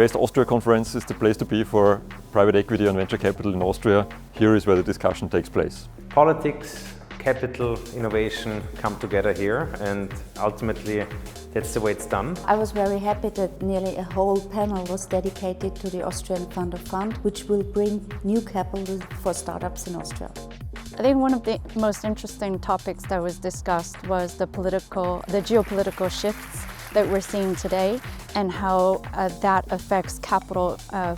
Invest Austria conference is the place to be for private equity and venture capital in Austria. Here is where the discussion takes place. Politics, capital, innovation come together here, and ultimately that's the way it's done. I was very happy that nearly a whole panel was dedicated to the Austrian Fund of Fund, which will bring new capital for startups in Austria. I think one of the most interesting topics that was discussed was the geopolitical shifts that we're seeing today and how that affects capital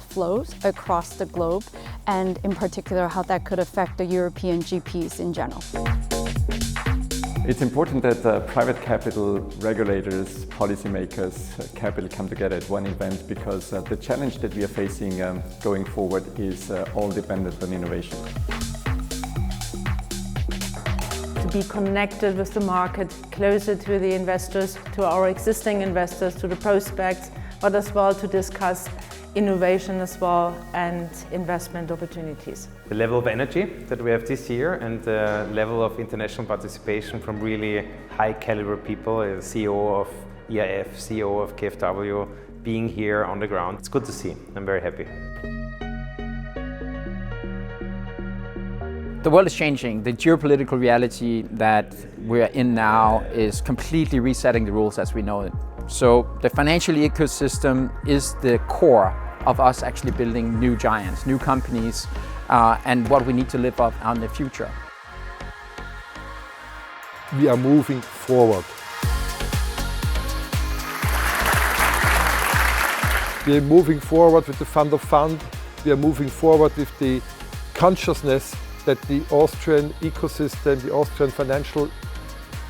flows across the globe, and in particular how that could affect the European GPs in general. It's important that private capital, regulators, policymakers, capital come together at one event, because the challenge that we are facing going forward is all dependent on innovation. To be connected with the market, closer to the investors, to our existing investors, to the prospects, but as well to discuss innovation as well and investment opportunities. The level of energy that we have this year and the level of international participation from really high caliber people, CEO of EIF, CEO of KfW, being here on the ground. It's good to see. I'm very happy. The world is changing. The geopolitical reality that we're in now is completely resetting the rules as we know it. So the financial ecosystem is the core of us actually building new giants, new companies, and what we need to live up on the future. We are moving forward. We are moving forward with the Fund of Fund. We are moving forward with the consciousness that the Austrian ecosystem, the Austrian financial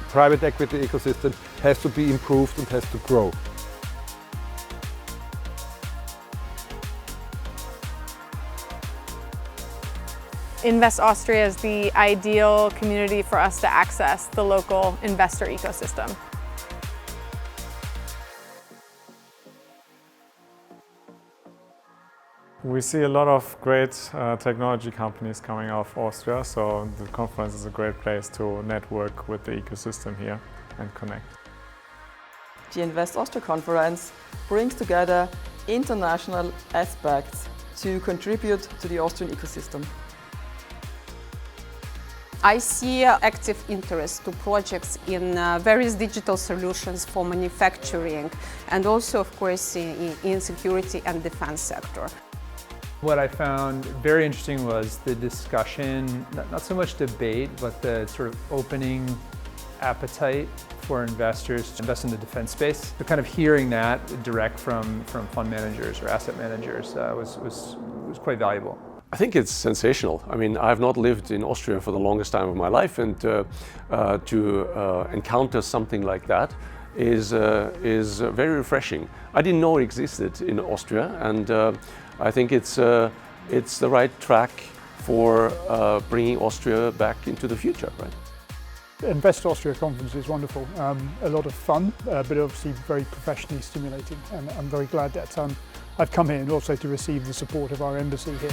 private equity ecosystem has to be improved and has to grow. Invest Austria is the ideal community for us to access the local investor ecosystem. We see a lot of great technology companies coming out of Austria, so the conference is a great place to network with the ecosystem here and connect. The Invest Austria conference brings together international aspects to contribute to the Austrian ecosystem. I see active interest to projects in various digital solutions for manufacturing and also, of course, in security and defense sector. What I found very interesting was the discussion, not so much debate, but the sort of opening appetite for investors to invest in the defense space. So kind of hearing that direct from fund managers or asset managers was quite valuable. I think it's sensational. I mean, I've not lived in Austria for the longest time of my life, and to encounter something like that is very refreshing. I didn't know it existed in Austria, and I think it's the right track for bringing Austria back into the future, right? The Invest Austria conference is wonderful. A lot of fun, but obviously very professionally stimulating. And I'm very glad that I've come here and also to receive the support of our embassy here.